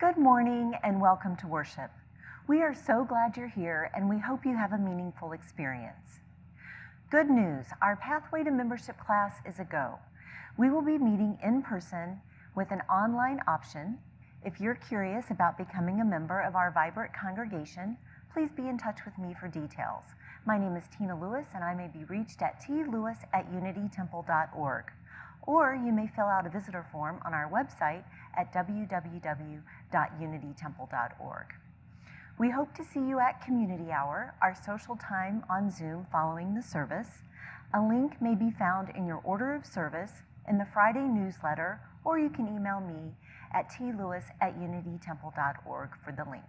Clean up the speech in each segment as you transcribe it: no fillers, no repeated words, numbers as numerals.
Good morning and welcome to worship. We are so glad you're here and we hope you have a meaningful experience. Good news, our Pathway to Membership class is a go. We will be meeting in person with an online option. If you're curious about becoming a member of our vibrant congregation, please be in touch with me for details. My name is tlewis and I may be reached at tlewis@unitytemple.org. Or you may fill out a visitor form on our website at www.unitytemple.org. We hope to see you at Community Hour, our social time on Zoom following the service. A link may be found in your order of service, in the Friday newsletter, or you can email me at tlewis@unitytemple.org for the link.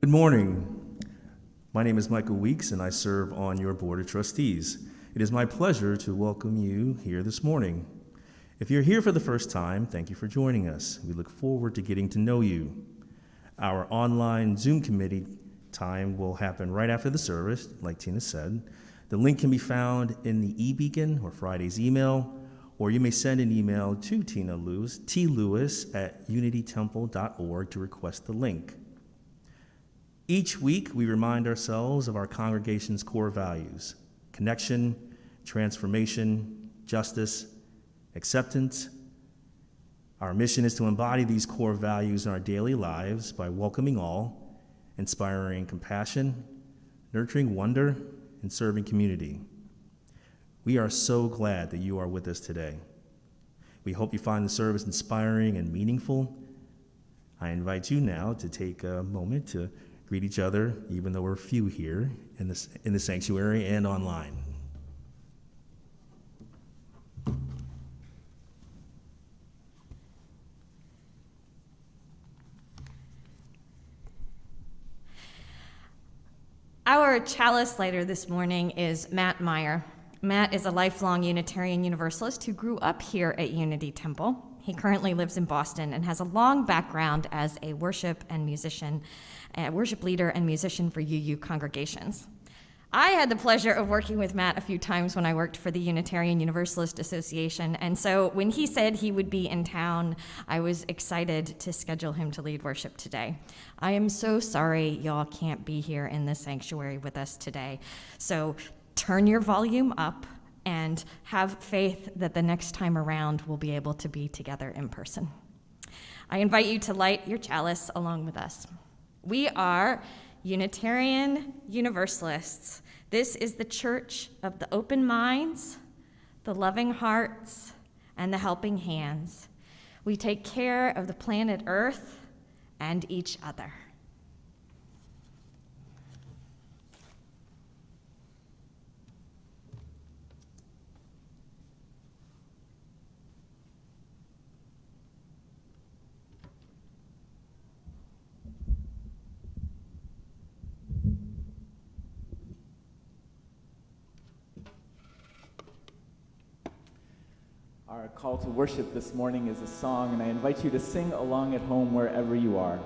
Good morning. My name is Michael Weeks, and I serve on your Board of Trustees. It is my pleasure to welcome you here this morning. If you're here for the first time, thank you for joining us. We look forward to getting to know you. Our online Zoom committee time will happen right after the service, like Tina said. The link can be found in the e-beacon or Friday's email, or you may send an email to tlewis@unitytemple.org to request the link. Each week, we remind ourselves of our congregation's core values: connection, transformation, justice, acceptance. Our mission is to embody these core values in our daily lives by welcoming all, inspiring compassion, nurturing wonder, and serving community. We are so glad that you are with us today. We hope you find the service inspiring and meaningful. I invite you now to take a moment to greet each other, even though we're few here in the sanctuary and online. Our chalice lighter this morning is Matt Meyer. Matt is a lifelong Unitarian Universalist who grew up here at Unity Temple. He currently lives in Boston and has a long background as a worship leader and musician for UU congregations. I had the pleasure of working with Matt a few times when I worked for the Unitarian Universalist Association, and so when he said he would be in town, I was excited to schedule him to lead worship today. I am so sorry y'all can't be here in the sanctuary with us today, so turn your volume up and have faith that the next time around we'll be able to be together in person. I invite you to light your chalice along with us. We are Unitarian Universalists. This is the church of the open minds, the loving hearts, and the helping hands. We take care of the planet Earth and each other. Our call to worship this morning is a song, and I invite you to sing along at home wherever you are.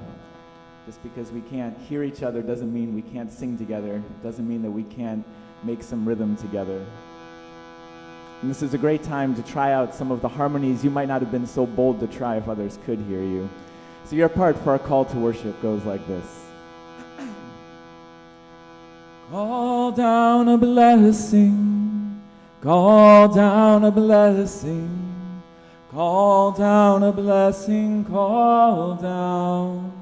Just because we can't hear each other doesn't mean we can't sing together. It doesn't mean that we can't make some rhythm together. And this is a great time to try out some of the harmonies you might not have been so bold to try if others could hear you. So your part for our call to worship goes like this. Call down a blessing, call down a blessing, call down a blessing, call down.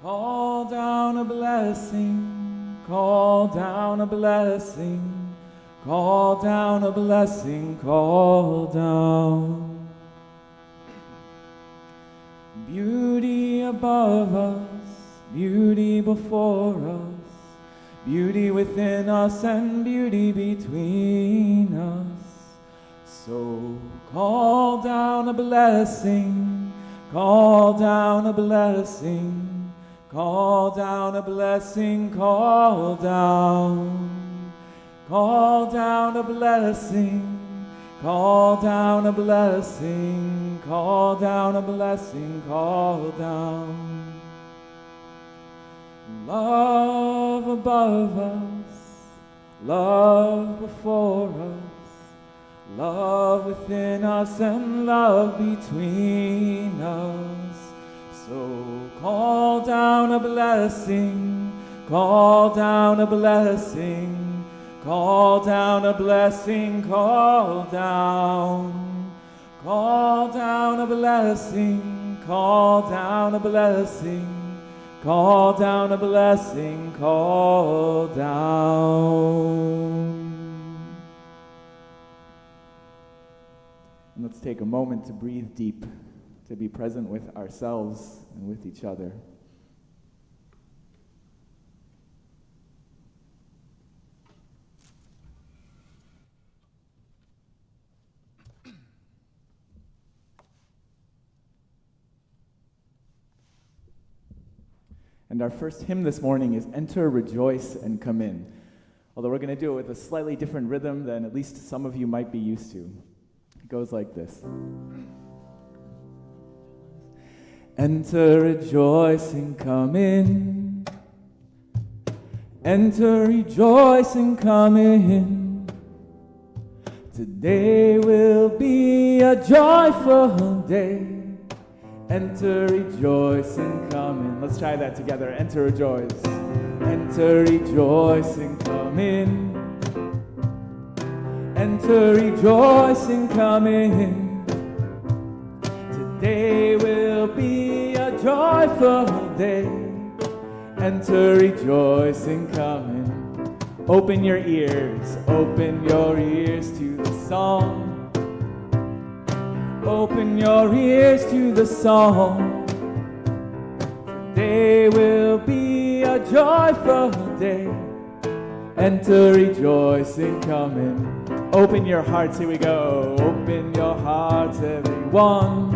Call down a blessing, call down a blessing, call down a blessing, call down. Beauty above us, beauty before us, beauty within us and beauty between us. So call down a blessing, call down a blessing, call down a blessing, call down. Call down a blessing, call down a blessing, call down a blessing, call down. Love above us, love before us, love within us and love between us. So call down a blessing, call down a blessing, call down a blessing, call down. Call down a blessing, call down a blessing, call down a blessing, call down. And let's take a moment to breathe deep, to be present with ourselves and with each other. And our first hymn this morning is Enter, Rejoice, and Come In. Although we're going to do it with a slightly different rhythm than at least some of you might be used to. It goes like this. Enter, rejoice, and come in. Enter, rejoice, and come in. Today will be a joyful day. Enter, rejoice, and come in. Let's try that together. Enter, rejoice. Enter, rejoice, and come in. Enter, rejoice, and come in. Today will be a joyful day. Enter, rejoice, and come in. Open your ears to the song. Open your ears to the song. Today will be a joyful day. Enter, rejoice, and come in. Open your hearts, here we go. Open your hearts, everyone.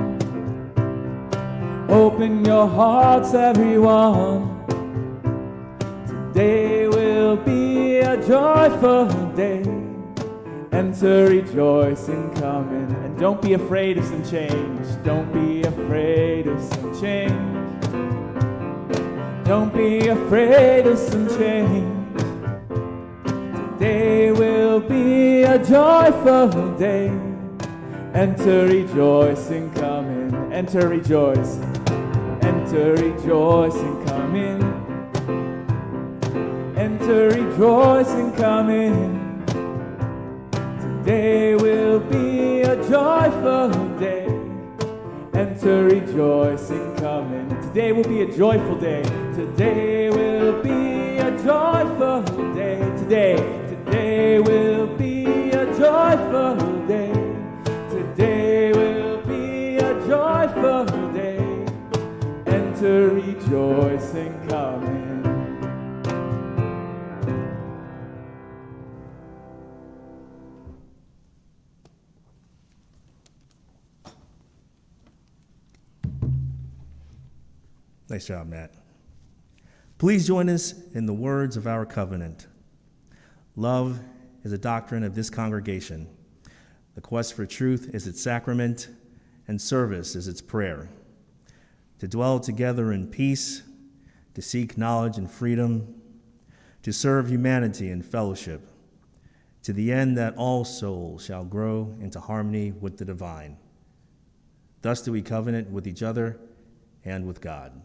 Open your hearts, everyone. Today will be a joyful day. Enter, rejoice, and come in. And don't be afraid of some change. Don't be afraid of some change. Don't be afraid of some change. Today will be a joyful day. Enter, rejoice, and come in. Enter, rejoice. Enter, rejoice, and come in. Enter, rejoice, and come in. Today will be a joyful day. Enter, rejoice, and come in. Today will be a joyful day. Today will be a joyful day. Today will be a joyful day. Today will be a joyful day. Enter, rejoice, and come in. Nice job, Matt. Please join us in the words of our covenant. Love is a doctrine of this congregation. The quest for truth is its sacrament, and service is its prayer. To dwell together in peace, to seek knowledge and freedom, to serve humanity in fellowship, to the end that all souls shall grow into harmony with the divine. Thus do we covenant with each other and with God.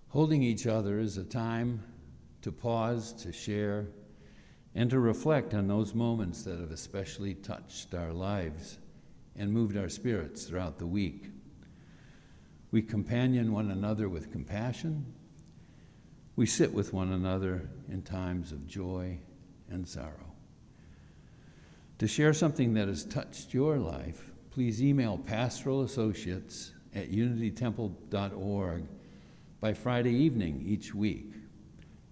Holding each other is a time to pause, to share, and to reflect on those moments that have especially touched our lives and moved our spirits throughout the week. We companion one another with compassion. We sit with one another in times of joy and sorrow. To share something that has touched your life, please email pastoralassociates@unitytemple.org by Friday evening each week.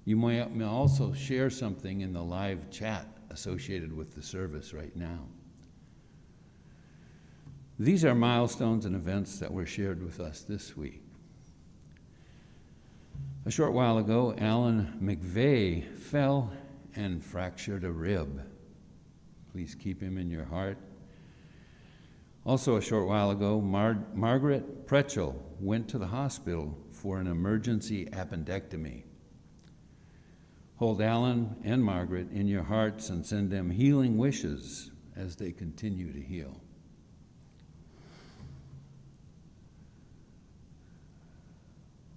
You may also share something in the live chat associated with the service right now. These are milestones and events that were shared with us this week. A short while ago, Alan McVeigh fell and fractured a rib. Please keep him in your heart. Also a short while ago, Margaret Pretchell went to the hospital for an emergency appendectomy. Hold Alan and Margaret in your hearts and send them healing wishes as they continue to heal.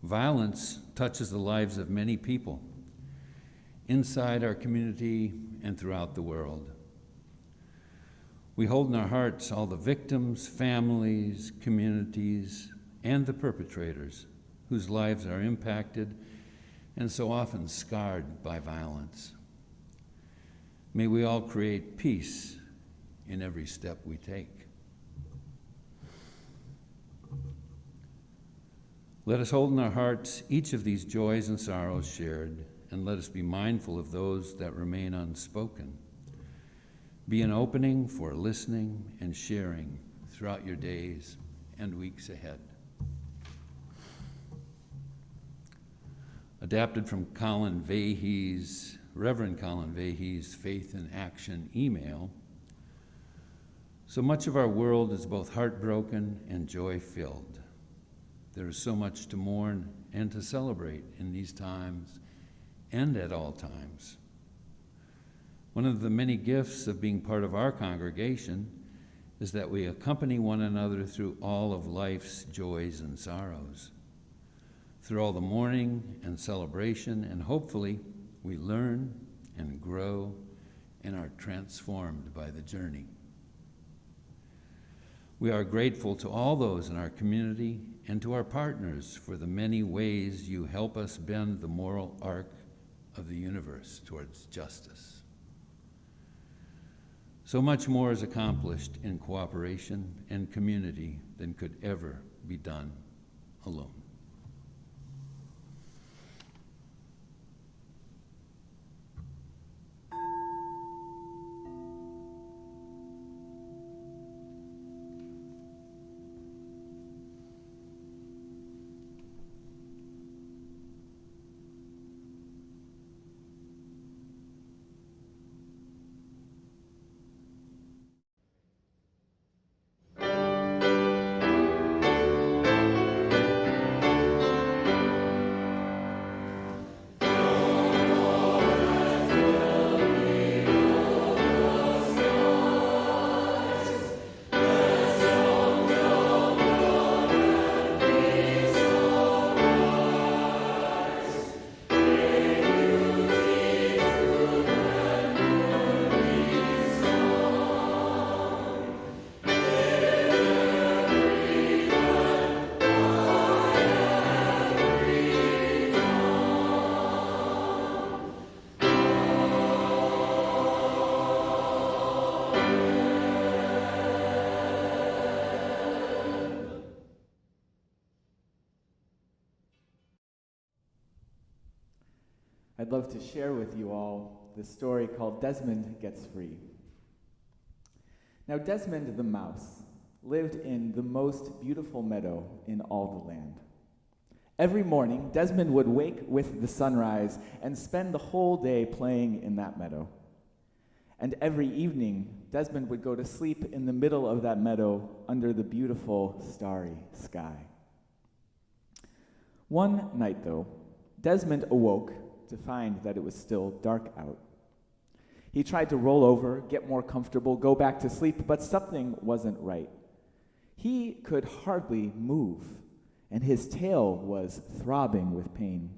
Violence touches the lives of many people inside our community and throughout the world. We hold in our hearts all the victims, families, communities, and the perpetrators whose lives are impacted and so often scarred by violence. May we all create peace in every step we take. Let us hold in our hearts each of these joys and sorrows shared, and let us be mindful of those that remain unspoken. Be an opening for listening and sharing throughout your days and weeks ahead. Adapted from Reverend Colin Vahey's Faith in Action email, so much of our world is both heartbroken and joy-filled. There is so much to mourn and to celebrate in these times and at all times. One of the many gifts of being part of our congregation is that we accompany one another through all of life's joys and sorrows. Through all the mourning and celebration, and hopefully we learn and grow and are transformed by the journey. We are grateful to all those in our community and to our partners for the many ways you help us bend the moral arc of the universe towards justice. So much more is accomplished in cooperation and community than could ever be done alone. I'd love to share with you all this story called Desmond Gets Free. Now, Desmond the mouse lived in the most beautiful meadow in all the land. Every morning, Desmond would wake with the sunrise and spend the whole day playing in that meadow. And every evening, Desmond would go to sleep in the middle of that meadow under the beautiful starry sky. One night, though, Desmond awoke to find that it was still dark out. He tried to roll over, get more comfortable, go back to sleep, but something wasn't right. He could hardly move, and his tail was throbbing with pain.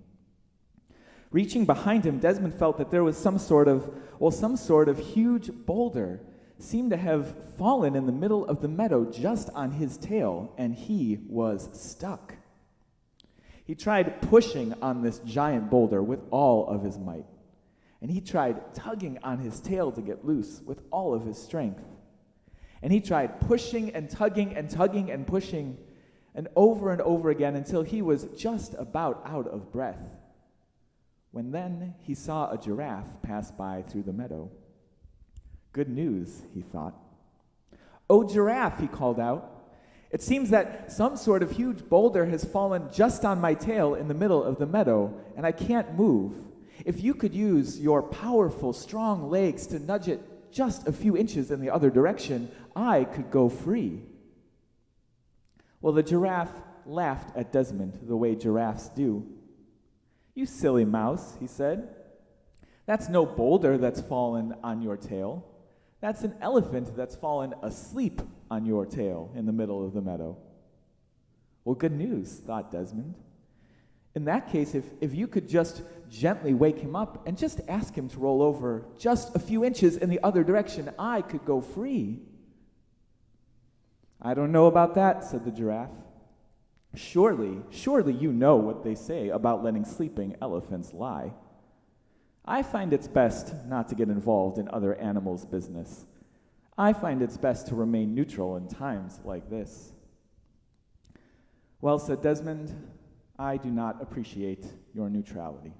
Reaching behind him, Desmond felt that there was some sort of huge boulder seemed to have fallen in the middle of the meadow just on his tail, and he was stuck. He tried pushing on this giant boulder with all of his might, and he tried tugging on his tail to get loose with all of his strength. And he tried pushing and tugging and tugging and pushing and over again until he was just about out of breath. When then he saw a giraffe pass by through the meadow. Good news, he thought. "Oh, giraffe," he called out. "It seems that some sort of huge boulder has fallen just on my tail in the middle of the meadow, and I can't move. If you could use your powerful, strong legs to nudge it just a few inches in the other direction, I could go free." Well, the giraffe laughed at Desmond the way giraffes do. "You silly mouse," he said. "That's no boulder that's fallen on your tail. That's an elephant that's fallen asleep on your tail in the middle of the meadow." Well, good news, thought Desmond. In that case, if you could just gently wake him up and just ask him to roll over just a few inches in the other direction, I could go free. "I don't know about that," said the giraffe. Surely you know what they say about letting sleeping elephants lie. I find it's best not to get involved in other animals' business. I find it's best to remain neutral in times like this." "Well," said Desmond, "I do not appreciate your neutrality."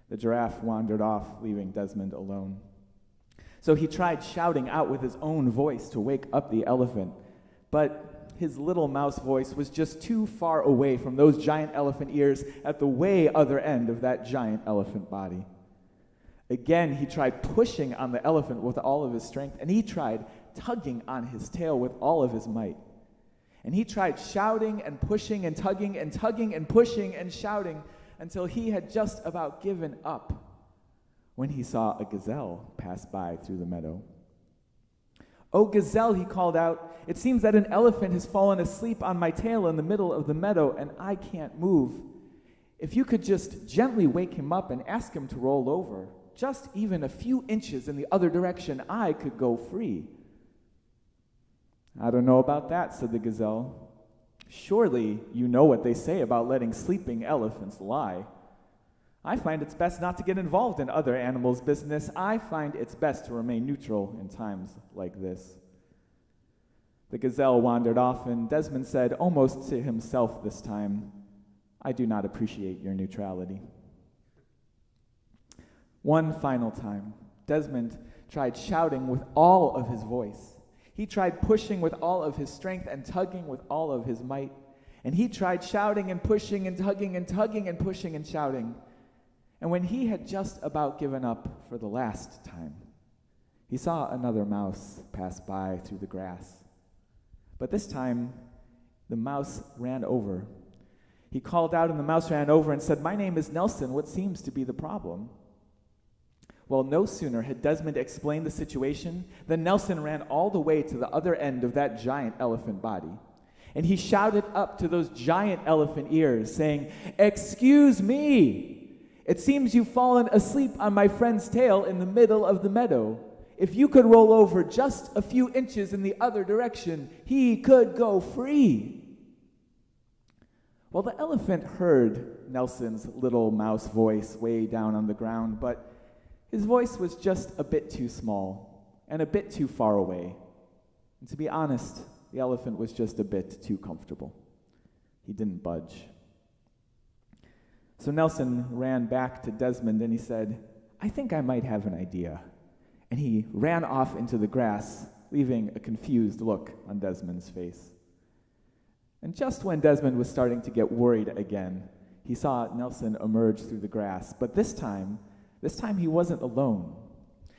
The giraffe wandered off, leaving Desmond alone. So he tried shouting out with his own voice to wake up the elephant, but his little mouse voice was just too far away from those giant elephant ears at the way other end of that giant elephant body. Again, he tried pushing on the elephant with all of his strength, and he tried tugging on his tail with all of his might. And he tried shouting and pushing and tugging and tugging and pushing and shouting until he had just about given up when he saw a gazelle pass by through the meadow. "Oh, gazelle," he called out, "it seems that an elephant has fallen asleep on my tail in the middle of the meadow, and I can't move. If you could just gently wake him up and ask him to roll over, just even a few inches in the other direction, I could go free." "I don't know about that," said the gazelle. "Surely you know what they say about letting sleeping elephants lie. I find it's best not to get involved in other animals' business. I find it's best to remain neutral in times like this." The gazelle wandered off, and Desmond said, almost to himself this time, "I do not appreciate your neutrality." One final time, Desmond tried shouting with all of his voice. He tried pushing with all of his strength and tugging with all of his might. And he tried shouting and pushing and tugging and tugging and pushing and shouting. And when he had just about given up for the last time, he saw another mouse pass by through the grass. But this time, the mouse ran over. He called out, and the mouse ran over and said, "My name is Nelson. What seems to be the problem?" Well, no sooner had Desmond explained the situation than Nelson ran all the way to the other end of that giant elephant body. And he shouted up to those giant elephant ears, saying, "Excuse me! It seems you've fallen asleep on my friend's tail in the middle of the meadow. If you could roll over just a few inches in the other direction, he could go free." Well, the elephant heard Nelson's little mouse voice way down on the ground, but his voice was just a bit too small and a bit too far away. And to be honest, the elephant was just a bit too comfortable. He didn't budge. So Nelson ran back to Desmond and he said, "I think I might have an idea." And he ran off into the grass, leaving a confused look on Desmond's face. And just when Desmond was starting to get worried again, he saw Nelson emerge through the grass. But this time he wasn't alone.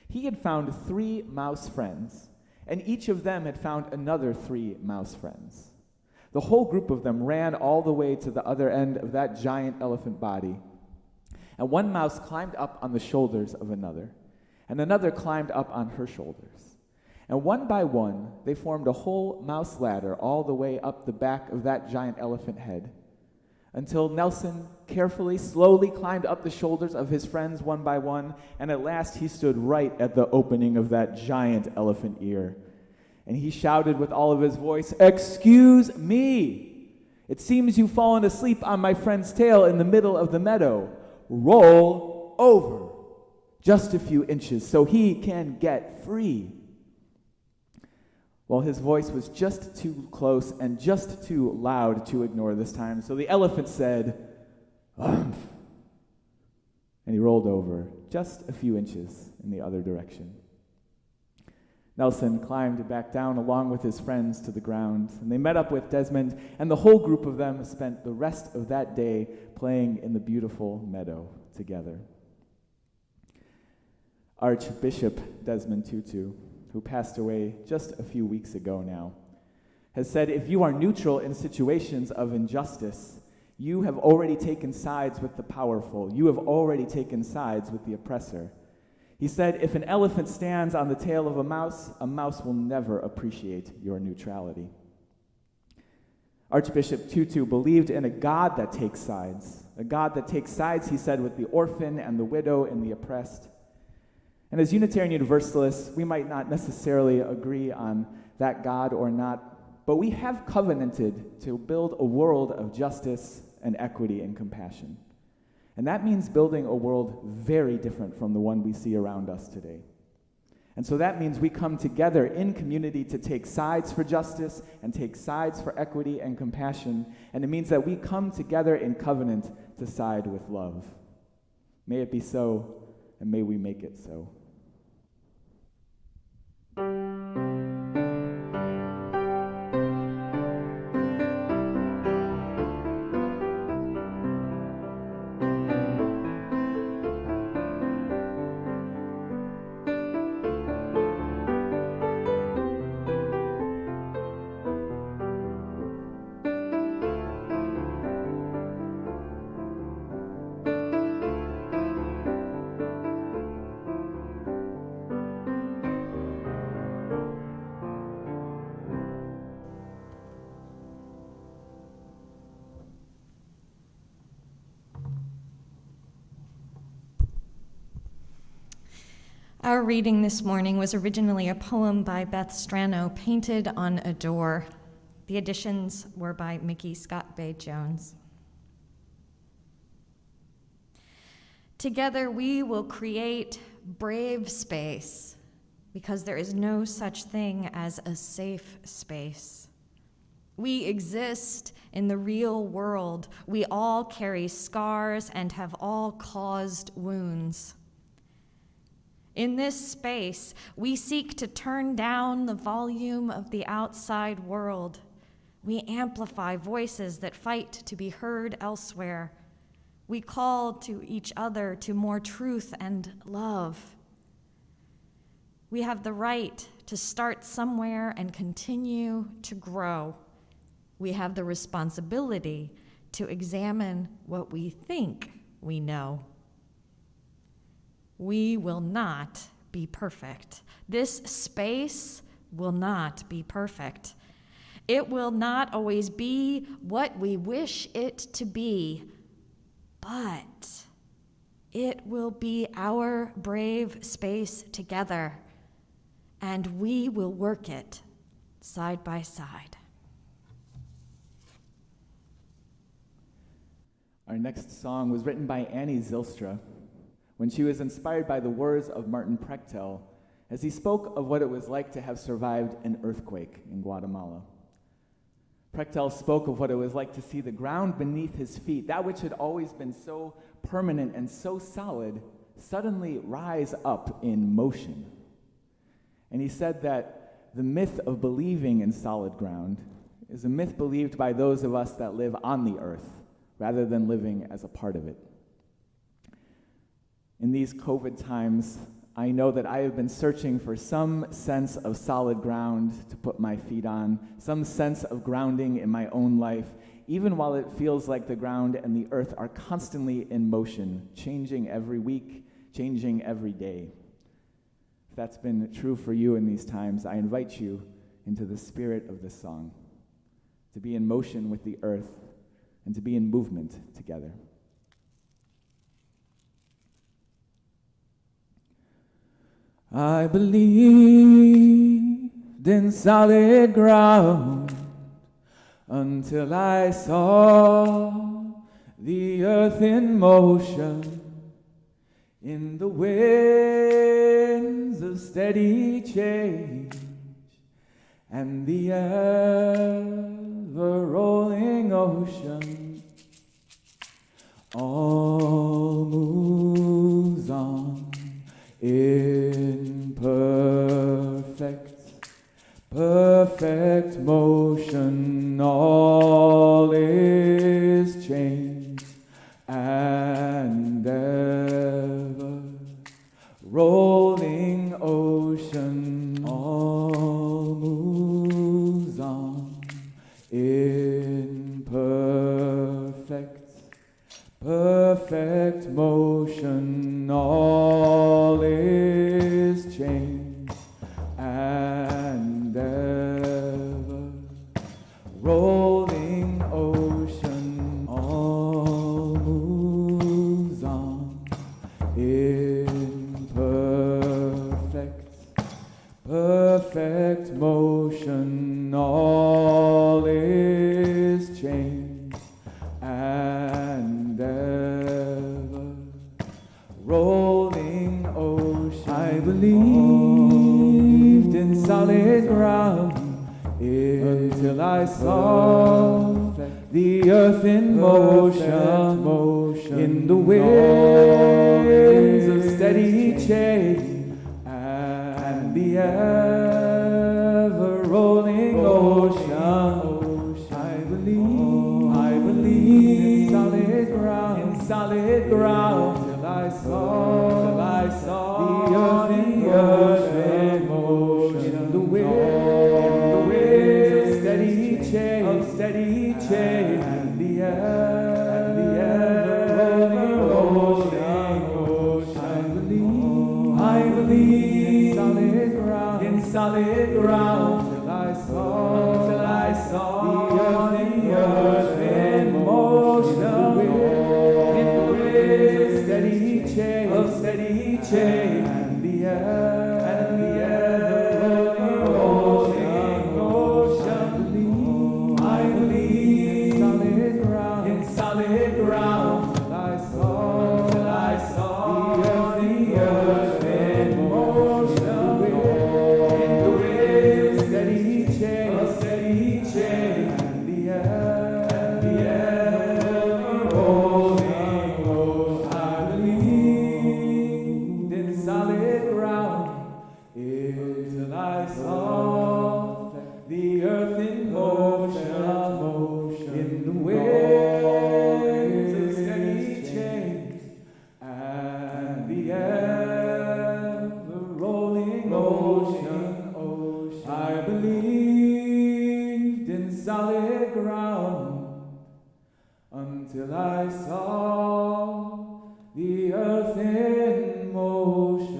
He had found 3 mouse friends, and each of them had found another 3 mouse friends. The whole group of them ran all the way to the other end of that giant elephant body. And one mouse climbed up on the shoulders of another, and another climbed up on her shoulders. And one by one, they formed a whole mouse ladder all the way up the back of that giant elephant head, until Nelson carefully, slowly climbed up the shoulders of his friends one by one, and at last he stood right at the opening of that giant elephant ear. And he shouted with all of his voice, "Excuse me! It seems you've fallen asleep on my friend's tail in the middle of the meadow. Roll over just a few inches so he can get free." Well, his voice was just too close and just too loud to ignore this time, so the elephant said, "Umph," and he rolled over just a few inches in the other direction. Nelson climbed back down along with his friends to the ground, and they met up with Desmond, and the whole group of them spent the rest of that day playing in the beautiful meadow together. Archbishop Desmond Tutu, who passed away just a few weeks ago now, has said, "If you are neutral in situations of injustice, you have already taken sides with the powerful. You have already taken sides with the oppressor." He said, "If an elephant stands on the tail of a mouse will never appreciate your neutrality." Archbishop Tutu believed in a God that takes sides. A God that takes sides, he said, with the orphan and the widow and the oppressed. And as Unitarian Universalists, we might not necessarily agree on that God or not, but we have covenanted to build a world of justice and equity and compassion. And that means building a world very different from the one we see around us today. And so that means we come together in community to take sides for justice and take sides for equity and compassion. And it means that we come together in covenant to side with love. May it be so, and may we make it so. Our reading this morning was originally a poem by Beth Strano, painted on a door. The additions were by Mickey Scott Bay Jones. Together we will create brave space, because there is no such thing as a safe space. We exist in the real world. We all carry scars and have all caused wounds. In this space, we seek to turn down the volume of the outside world. We amplify voices that fight to be heard elsewhere. We call to each other to more truth and love. We have the right to start somewhere and continue to grow. We have the responsibility to examine what we think we know. We will not be perfect. This space will not be perfect. It will not always be what we wish it to be, but it will be our brave space together, and we will work it side by side. Our next song was written by Annie Zylstra when she was inspired by the words of Martin Prechtel as he spoke of what it was like to have survived an earthquake in Guatemala. Prechtel spoke of what it was like to see the ground beneath his feet, that which had always been so permanent and so solid, suddenly rise up in motion. And he said that the myth of believing in solid ground is a myth believed by those of us that live on the earth rather than living as a part of it. In these COVID times, I know that I have been searching for some sense of solid ground to put my feet on, some sense of grounding in my own life, even while it feels like the ground and the earth are constantly in motion, changing every week, changing every day. If that's been true for you in these times, I invite you into the spirit of this song, to be in motion with the earth and to be in movement together. I believed in solid ground until I saw the earth in motion, in the winds of steady change, and the ever-rolling ocean. All moves on in perfect motion. All is change and ever rolling ocean. All moves on in perfect motion. All is change and ever rolling ocean. All moves on in perfect motion. All is change and ever rolling ocean. I believed in solid ground until I saw the earth in motion, in the winds of steady change, and the ever-rolling ocean. I believe in solid ground, till I saw the earth in motion, in the winds of steady change, and the ever-rolling ocean. I believe in solid ground, till I saw the earth in motion, in the winds of steady change, and the ever-rolling ocean. I believe in solid ground, till I saw the earth in motion, in the winds of steady change, and the ever-rolling ocean. I believed in solid ground till I saw the earth in motion, in the winds of steady change, and the ever-rolling ocean. I believed in solid ground until I saw the earth in motion.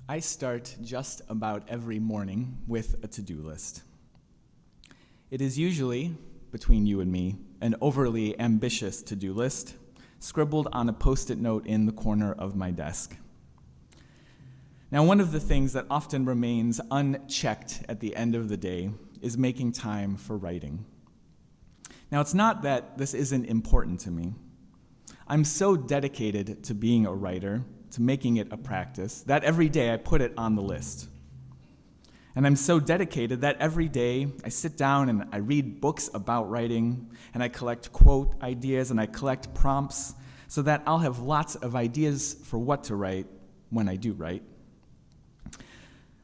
I start just about every morning with a to-do list. It is usually, between you and me, an overly ambitious to-do list, scribbled on a Post-it note in the corner of my desk. Now, one of the things that often remains unchecked at the end of the day is making time for writing. Now, it's not that this isn't important to me. I'm so dedicated to being a writer, to making it a practice, that every day I put it on the list. And I'm so dedicated that every day I sit down and I read books about writing, and I collect quote ideas, and I collect prompts so that I'll have lots of ideas for what to write when I do write.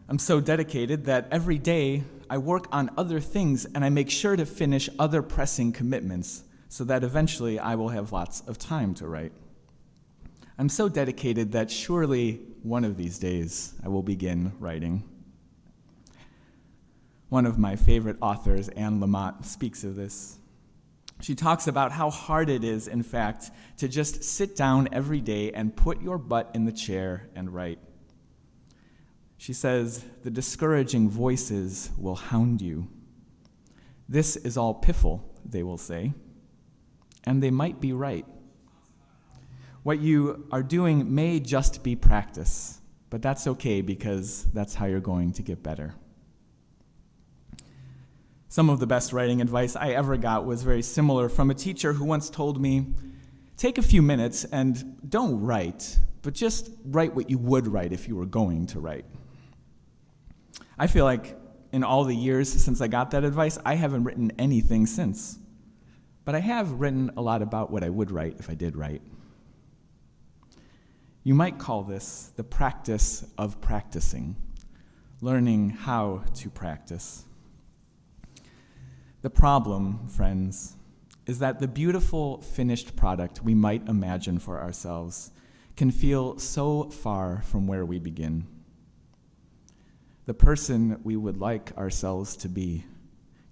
I'm so dedicated that every day I work on other things and I make sure to finish other pressing commitments so that eventually I will have lots of time to write. I'm so dedicated that surely one of these days I will begin writing. One of my favorite authors, Anne Lamott, speaks of this. She talks about how hard it is, in fact, to just sit down every day and put your butt in the chair and write. She says, "The discouraging voices will hound you. This is all piffle," they will say, and they might be right. What you are doing may just be practice, but that's okay because that's how you're going to get better. Some of the best writing advice I ever got was very similar from a teacher who once told me, "Take a few minutes and don't write, but just write what you would write if you were going to write." I feel like in all the years since I got that advice, I haven't written anything since. But I have written a lot about what I would write if I did write. You might call this the practice of practicing, learning how to practice. The problem, friends, is that the beautiful finished product we might imagine for ourselves can feel so far from where we begin. The person we would like ourselves to be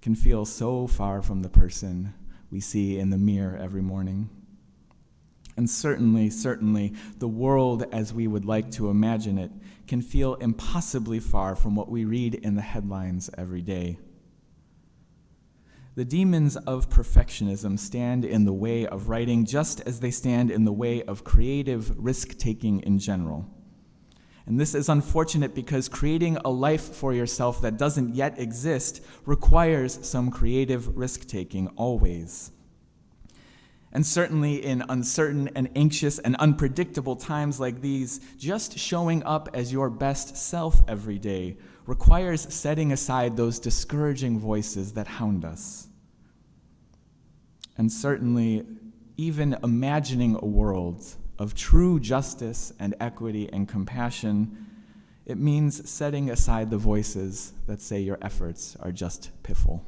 can feel so far from the person we see in the mirror every morning. And certainly, the world as we would like to imagine it can feel impossibly far from what we read in the headlines every day. The demons of perfectionism stand in the way of writing just as they stand in the way of creative risk-taking in general. And this is unfortunate because creating a life for yourself that doesn't yet exist requires some creative risk-taking always. And certainly in uncertain and anxious and unpredictable times like these, just showing up as your best self every day requires setting aside those discouraging voices that hound us. And certainly, even imagining a world of true justice and equity and compassion, it means setting aside the voices that say your efforts are just piffle.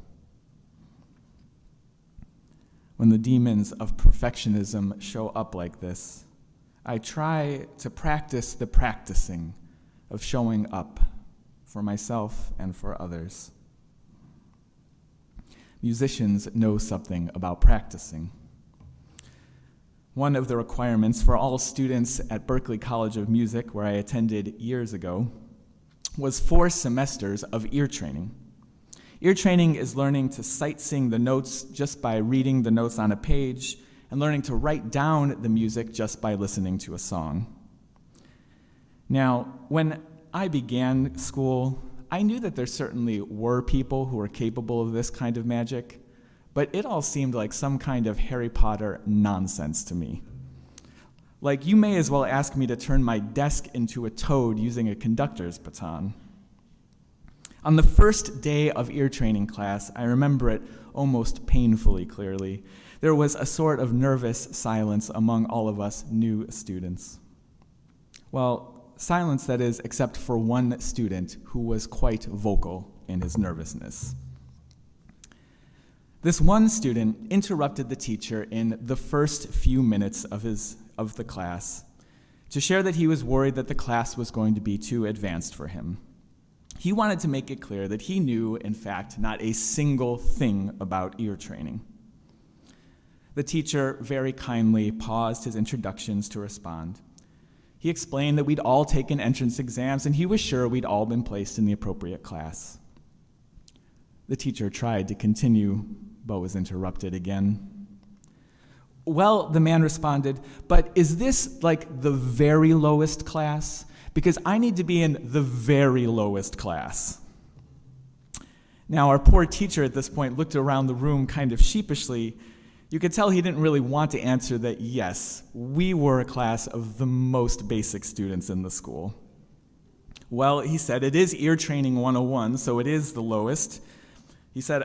When the demons of perfectionism show up like this, I try to practice the practicing of showing up for myself and for others. Musicians know something about practicing. One of the requirements for all students at Berklee College of Music, where I attended years ago, was 4 semesters of ear training. Ear training is learning to sight sing the notes just by reading the notes on a page, and learning to write down the music just by listening to a song. Now, when I began school, I knew that there certainly were people who were capable of this kind of magic, but it all seemed like some kind of Harry Potter nonsense to me. Like, you may as well ask me to turn my desk into a toad using a conductor's baton. On the first day of ear training class, I remember it almost painfully clearly, there was a sort of nervous silence among all of us new students. Well, silence, that is, except for one student who was quite vocal in his nervousness. This one student interrupted the teacher in the first few minutes of the class to share that he was worried that the class was going to be too advanced for him. He wanted to make it clear that he knew, in fact, not a single thing about ear training. The teacher very kindly paused his introductions to respond. He explained that we'd all taken entrance exams, and he was sure we'd all been placed in the appropriate class. The teacher tried to continue, but was interrupted again. "Well," the man responded, "but is this like the very lowest class? Because I need to be in the very lowest class." Now, our poor teacher at this point looked around the room kind of sheepishly. You could tell he didn't really want to answer that, yes, we were a class of the most basic students in the school. Well, he said, it is ear training 101, so it is the lowest. He said,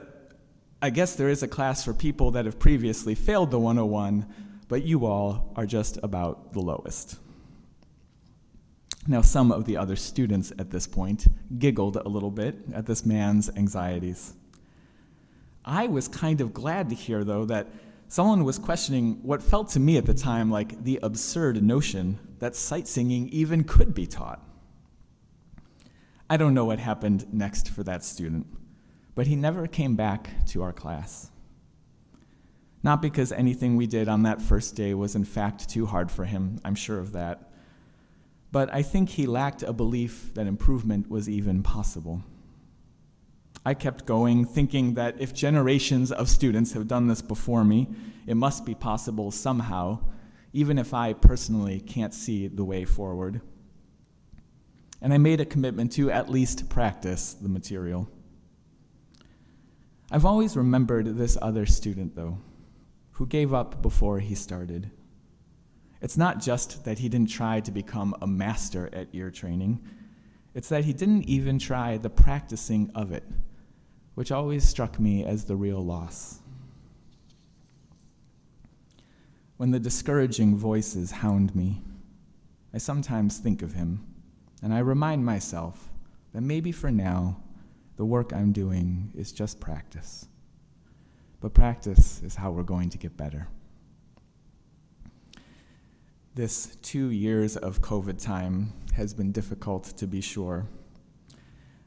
I guess there is a class for people that have previously failed the 101, but you all are just about the lowest. Now, some of the other students at this point giggled a little bit at this man's anxieties. I was kind of glad to hear, though, that someone was questioning what felt to me at the time like the absurd notion that sight singing even could be taught. I don't know what happened next for that student, but he never came back to our class. Not because anything we did on that first day was in fact too hard for him, I'm sure of that, but I think he lacked a belief that improvement was even possible. I kept going, thinking that if generations of students have done this before me, it must be possible somehow, even if I personally can't see the way forward. And I made a commitment to at least practice the material. I've always remembered this other student, though, who gave up before he started. It's not just that he didn't try to become a master at ear training, it's that he didn't even try the practicing of it, which always struck me as the real loss. When the discouraging voices hound me, I sometimes think of him, and I remind myself that maybe for now, the work I'm doing is just practice. But practice is how we're going to get better. This 2 years of COVID time has been difficult, to be sure.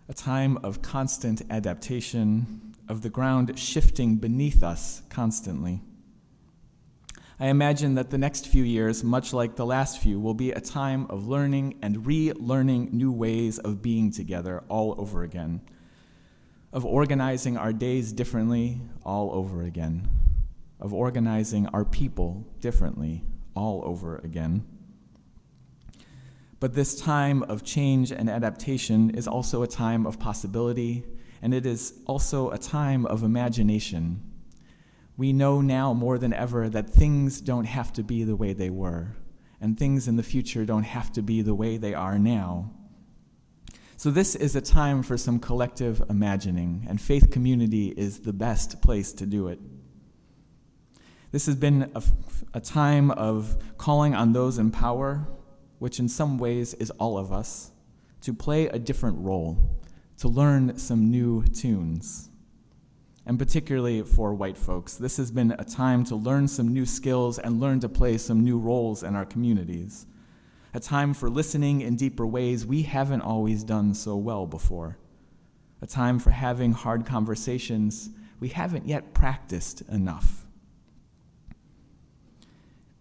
A time of constant adaptation, of the ground shifting beneath us constantly. I imagine that the next few years, much like the last few, will be a time of learning and relearning new ways of being together all over again, of organizing our days differently all over again, of organizing our people differently all over again. But this time of change and adaptation is also a time of possibility, and it is also a time of imagination. We know now more than ever that things don't have to be the way they were, and things in the future don't have to be the way they are now. So this is a time for some collective imagining, and faith community is the best place to do it. This has been a time of calling on those in power, which in some ways is all of us, to play a different role, to learn some new tunes. And particularly for white folks, this has been a time to learn some new skills and learn to play some new roles in our communities. A time for listening in deeper ways we haven't always done so well before. A time for having hard conversations we haven't yet practiced enough.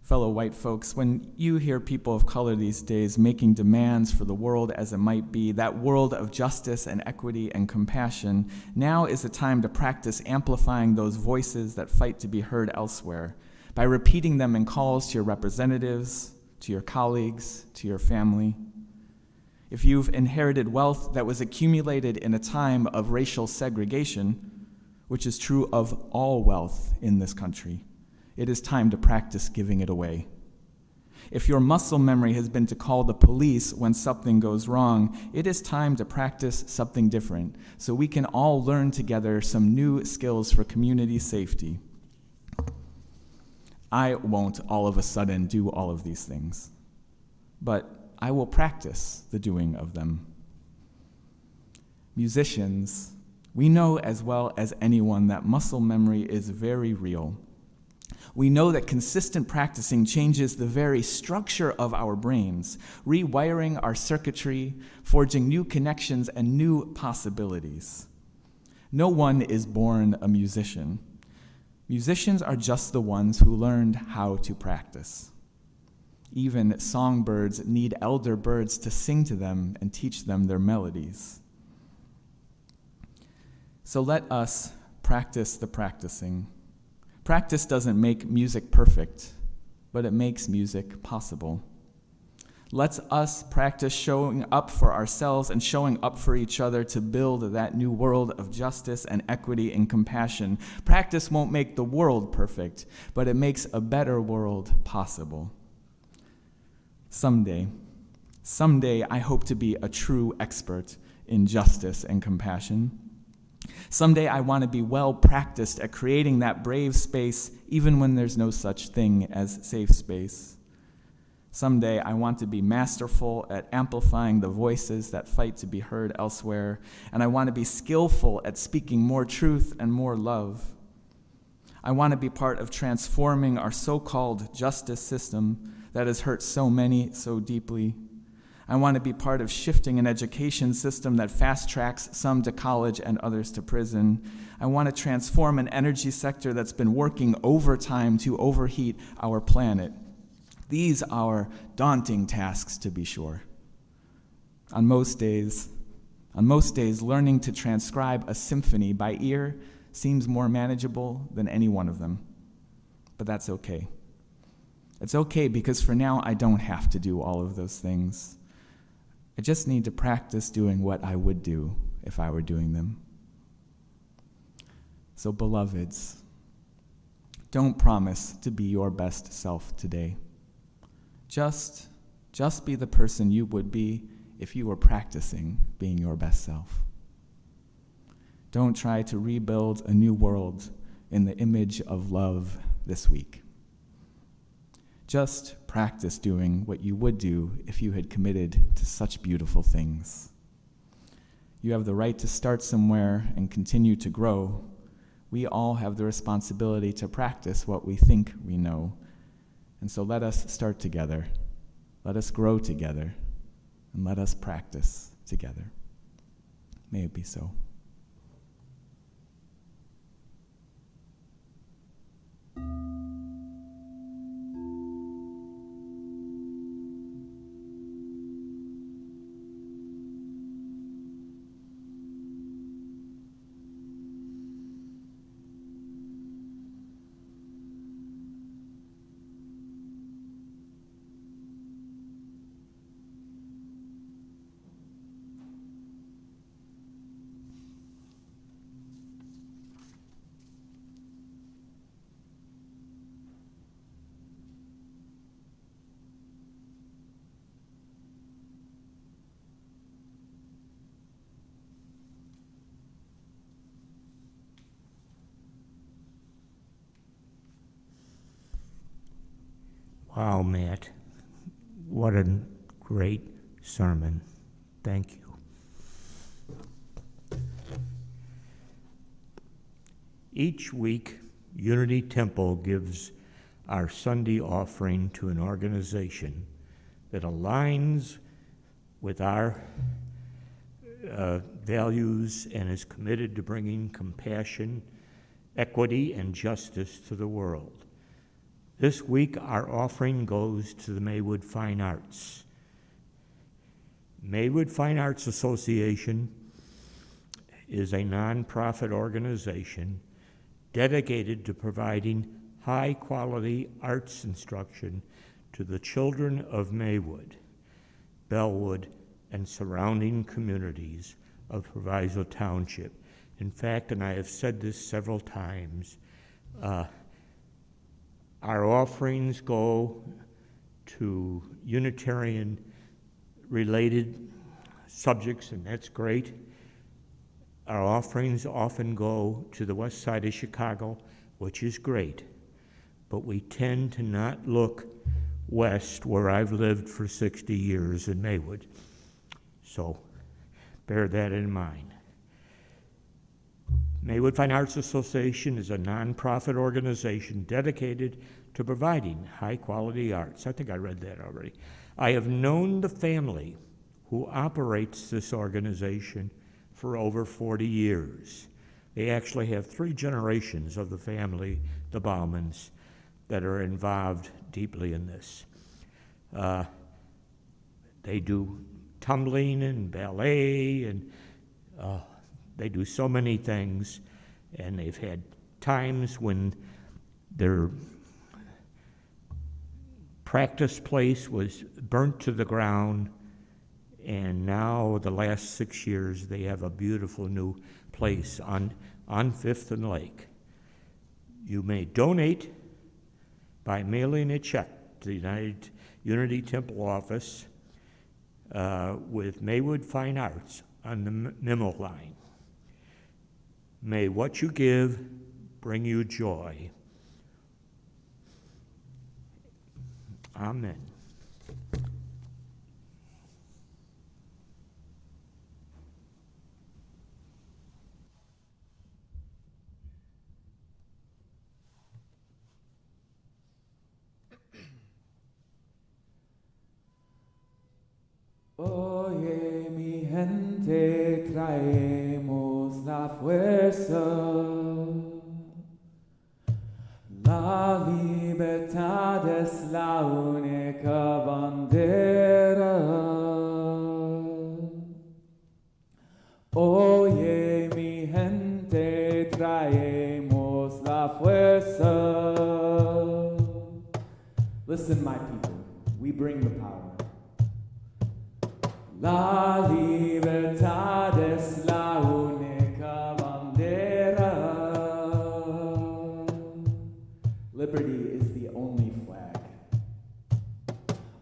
Fellow white folks, when you hear people of color these days making demands for the world as it might be, that world of justice and equity and compassion, now is the time to practice amplifying those voices that fight to be heard elsewhere by repeating them in calls to your representatives, to your colleagues, to your family. If you've inherited wealth that was accumulated in a time of racial segregation, which is true of all wealth in this country, it is time to practice giving it away. If your muscle memory has been to call the police when something goes wrong, it is time to practice something different so we can all learn together some new skills for community safety. I won't all of a sudden do all of these things, but I will practice the doing of them. Musicians, we know as well as anyone that muscle memory is very real. We know that consistent practicing changes the very structure of our brains, rewiring our circuitry, forging new connections and new possibilities. No one is born a musician. Musicians are just the ones who learned how to practice. Even songbirds need elder birds to sing to them and teach them their melodies. So let us practice the practicing. Practice doesn't make music perfect, but it makes music possible. Let's us practice showing up for ourselves and showing up for each other to build that new world of justice and equity and compassion. Practice won't make the world perfect, but it makes a better world possible. Someday, I hope to be a true expert in justice and compassion. Someday I want to be well practiced at creating that brave space, even when there's no such thing as safe space. Someday I want to be masterful at amplifying the voices that fight to be heard elsewhere, and I want to be skillful at speaking more truth and more love. I want to be part of transforming our so-called justice system that has hurt so many so deeply. I want to be part of shifting an education system that fast-tracks some to college and others to prison. I want to transform an energy sector that's been working overtime to overheat our planet. These are daunting tasks, to be sure. On most days, learning to transcribe a symphony by ear seems more manageable than any one of them. But that's okay. It's okay because for now I don't have to do all of those things. I just need to practice doing what I would do if I were doing them. So, beloveds, don't promise to be your best self today. Just be the person you would be if you were practicing being your best self. Don't try to rebuild a new world in the image of love this week. Just practice doing what you would do if you had committed to such beautiful things. You have the right to start somewhere and continue to grow. We all have the responsibility to practice what we think we know. And so let us start together. Let us grow together. And let us practice together. May it be so. Wow, Matt, what a great sermon. Thank you. Each week, Unity Temple gives our Sunday offering to an organization that aligns with our values and is committed to bringing compassion, equity, and justice to the world. This week, our offering goes to the Maywood Fine Arts. Maywood Fine Arts Association is a nonprofit organization dedicated to providing high-quality arts instruction to the children of Maywood, Bellwood, and surrounding communities of Proviso Township. In fact, and I have said this several times, our offerings go to Unitarian-related subjects, and that's great. Our offerings often go to the west side of Chicago, which is great. But we tend to not look west, where I've lived for 60 years in Maywood. So bear that in mind. Maywood Fine Arts Association is a nonprofit organization dedicated to providing high-quality arts. I think I read that already. I have known the family who operates this organization for over 40 years. They actually have 3 generations of the family, the Baumans, that are involved deeply in this. They do tumbling and ballet, and they do so many things, and they've had times when their practice place was burnt to the ground, and now the last 6 years they have a beautiful new place on Fifth and Lake. You may donate by mailing a check to the United Unity Temple office with Maywood Fine Arts on the memo line. May what you give bring you joy. Amen. Oye, mi gente, traemos la fuerza, la libertad es la única bandera. Oye, mi gente, traemos la fuerza. Listen, my people, we bring the power. La libertad es la única bandera. Liberty is the only flag.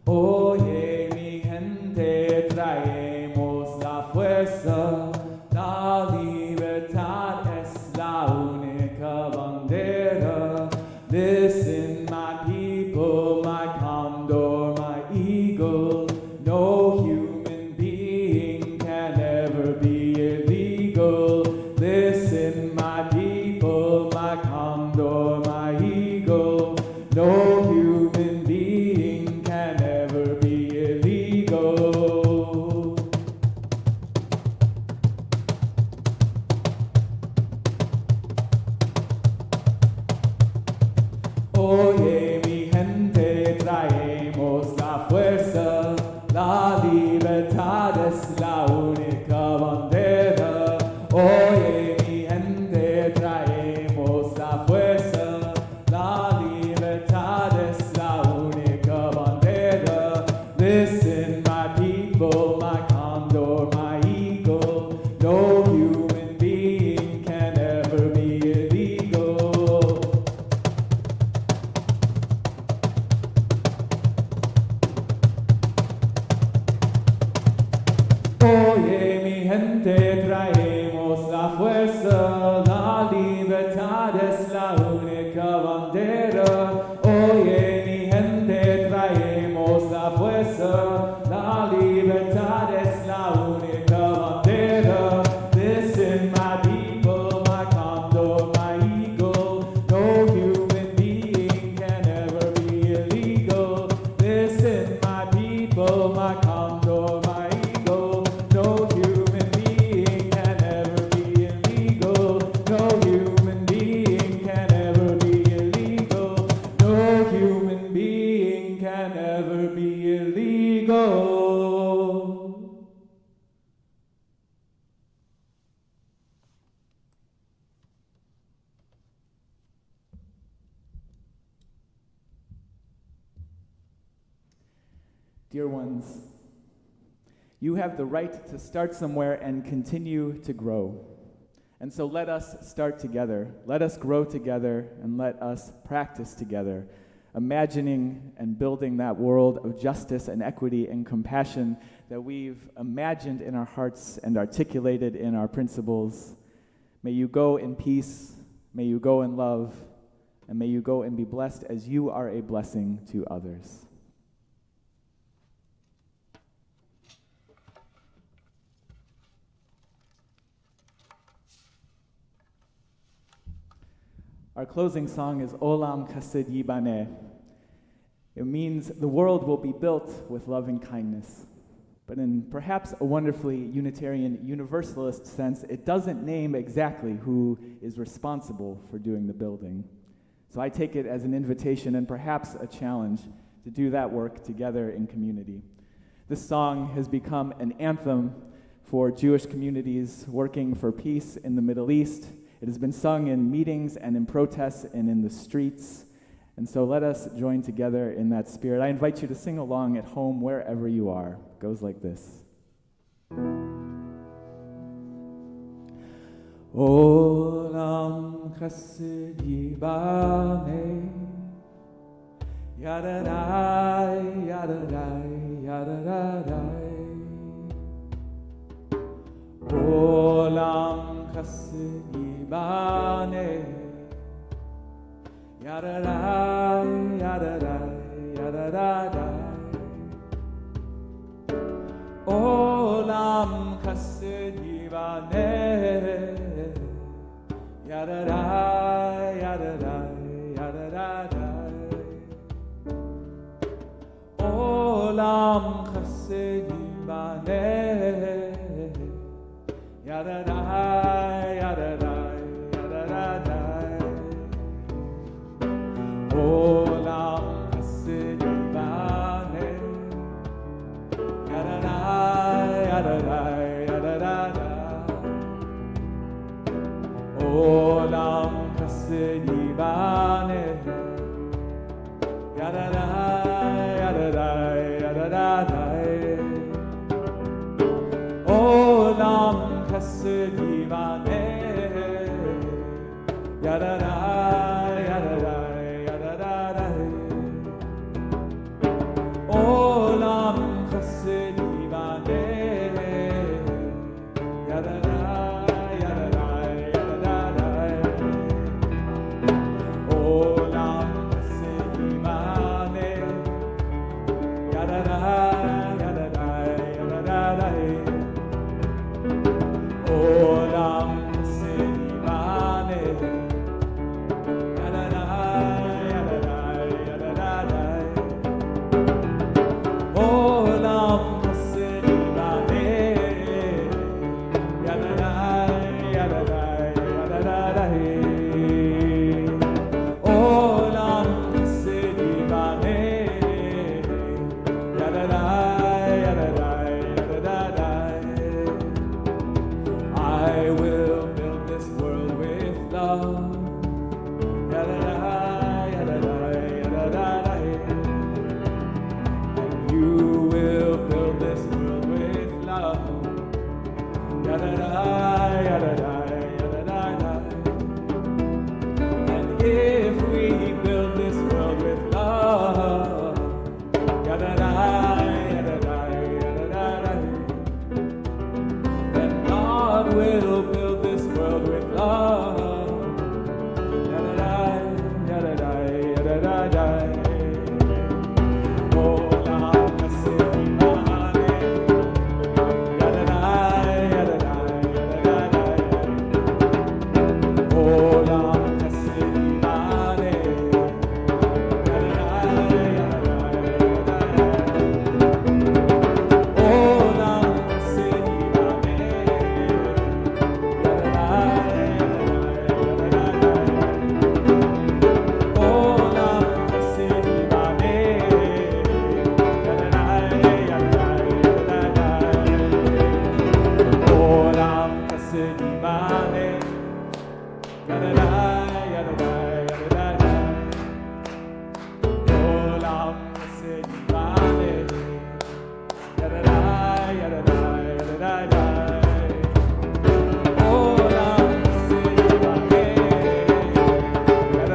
Oye, mi gente, traemos la fuerza. La libertad es la única bandera. Listen, my people, my condor, my eagle. No human being can ever be illegal. Listen, my people, my condor, my eagle. No human being can ever be illegal. Oye, mi gente, traemos la fuerza. La libertad es la única bandera. Oye, mi gente, traemos la fuerza. La libertad es la única bandera. Listen, my people, my condor, my eagle. No human being can ever be illegal. Oye, mi gente, traemos la fuerza. La libertad es la única bandera. Oye, mi gente, traemos la fuerza. La libertad es la única bandera. Listen, my people, my condor, my eagle. No human being can ever be illegal. Listen, my people, my condor, my eagle. No human being can ever be illegal. No human being can ever be illegal. No human being can ever be illegal. Dear ones, you have the right to start somewhere and continue to grow. And so let us start together. Let us grow together and let us practice together, imagining and building that world of justice and equity and compassion that we've imagined in our hearts and articulated in our principles. May you go in peace, may you go in love, and may you go and be blessed as you are a blessing to others. Our closing song is Olam Chesed Yibaneh. It means the world will be built with loving kindness. But in perhaps a wonderfully Unitarian Universalist sense, it doesn't name exactly who is responsible for doing the building. So I take it as an invitation and perhaps a challenge to do that work together in community. This song has become an anthem for Jewish communities working for peace in the Middle East. It has been sung in meetings and in protests and in the streets. And so let us join together in that spirit. I invite you to sing along at home, wherever you are. It goes like this. Olam chesed yibane, yadadai, yadadai, yadadai. Olam chesed yibane, yadadai, yadadai, yadadai. Olam chesed yibane, yadadai, yadadai, yadadai. Olam chesed yibane, yadadai, yadadai, yadadai. Olam chesed yibane, yadadai, yadadai, yadadai. Olam chesed yibane, yadadai, yadadai, yadadai. Olam chesed yibane, yadadai, yadadai, yadadai. Olam chesed yibane, yadadai, yadadai, yadadai. Olam chesed yibane, yadadai, yadadai, yadadai. Olam chesed yibane, yadadai, yadadai, yadadai. Olam chesed yibane, yadadai, yadadai, yadadai. Olam chesed yibane, yadadai, yadadai, yadadai. I will build this world with love. Yadadai, yadadai, yadadai. And you will build this world with love. Yadadai, yadadai, yadadai. And if we build this world with love, yadadai, yadadai, yadadai. Then God will build this world with love. Yadadai, yadadai, yadadai. Olam chesed yibane, yadadai, yadadai, yadadai. Olam chesed yibane, yadadai, yadadai, yadadai. Olam chesed yibane,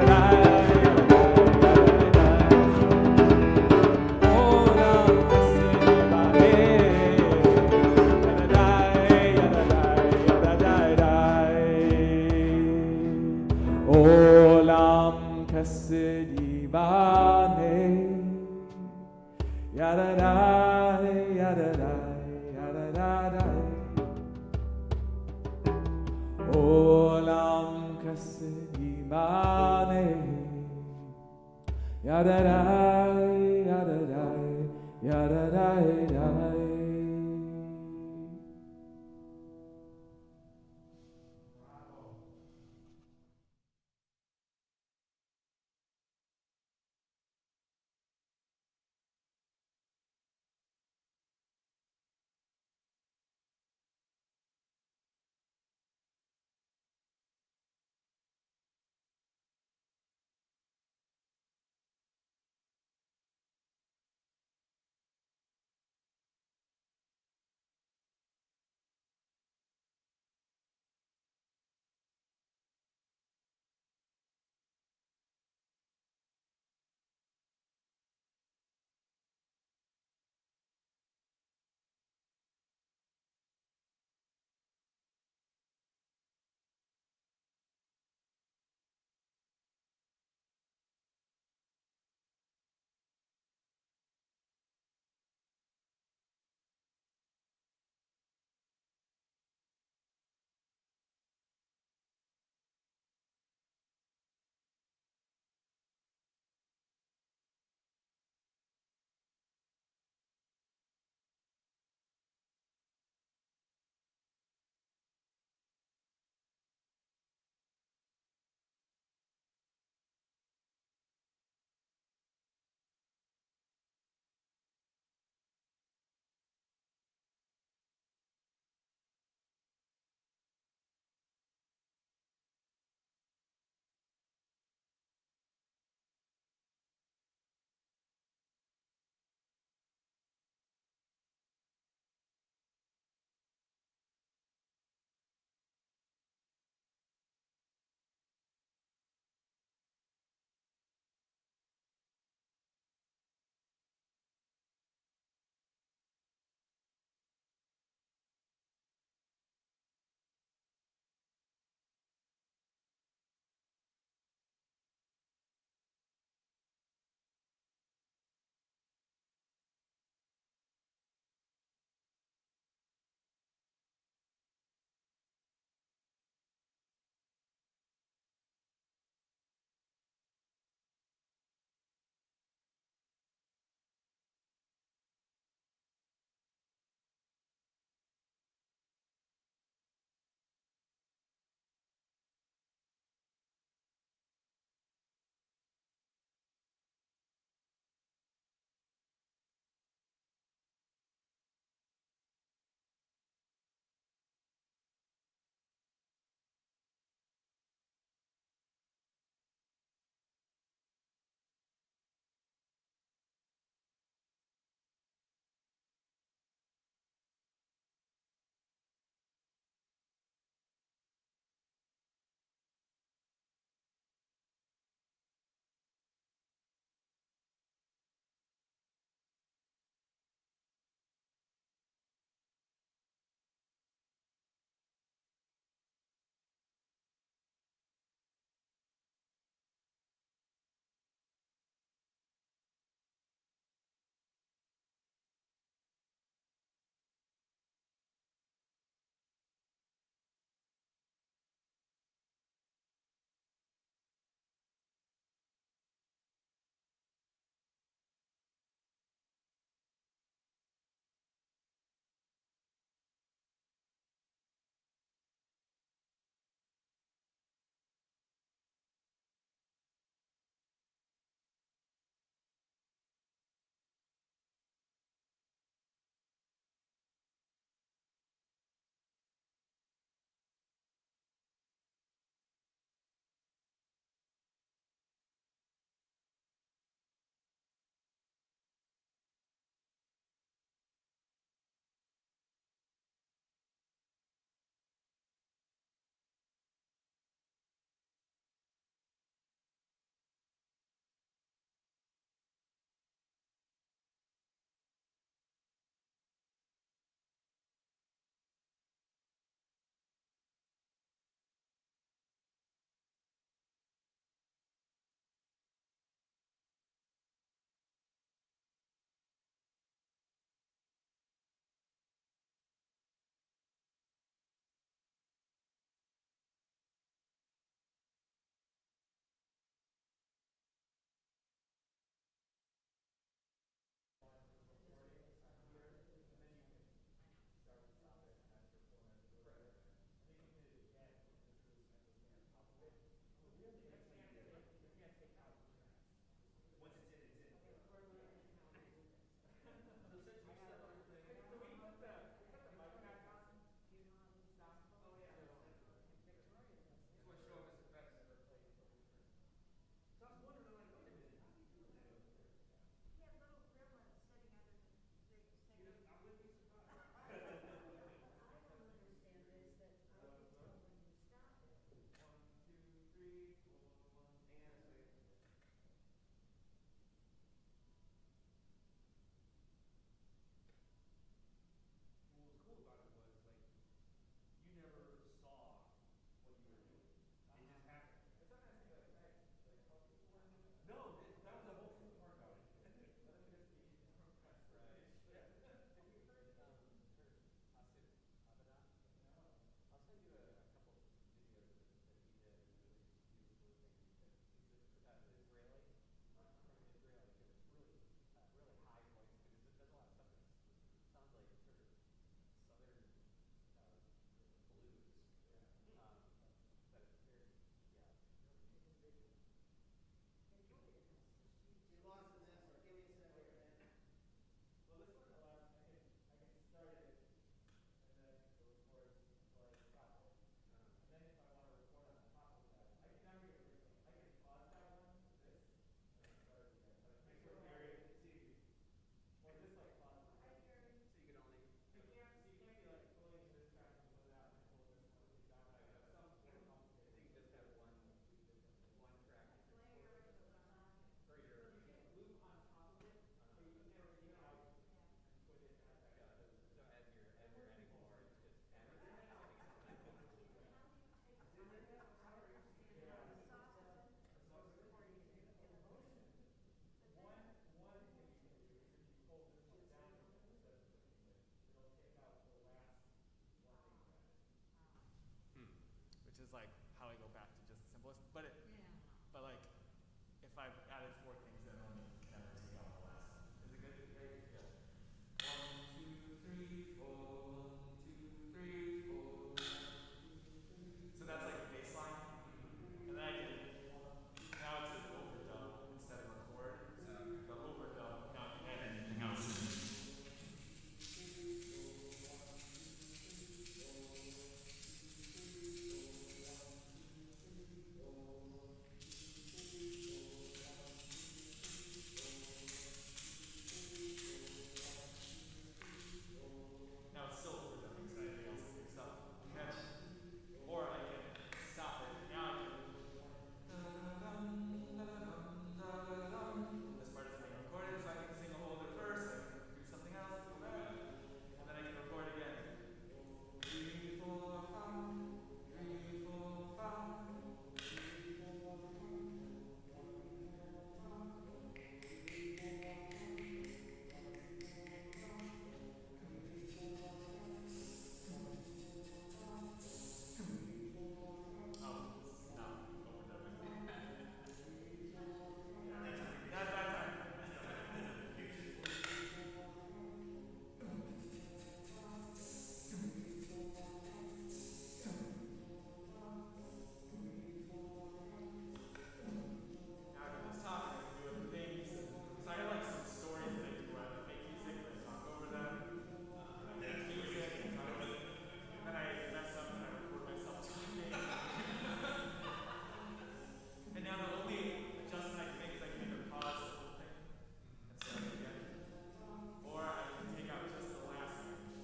yadadai, chesed yibane, yadadai, yadadai, yadadai. Olam chesed yibane, yadadai, yadadai, yadadai.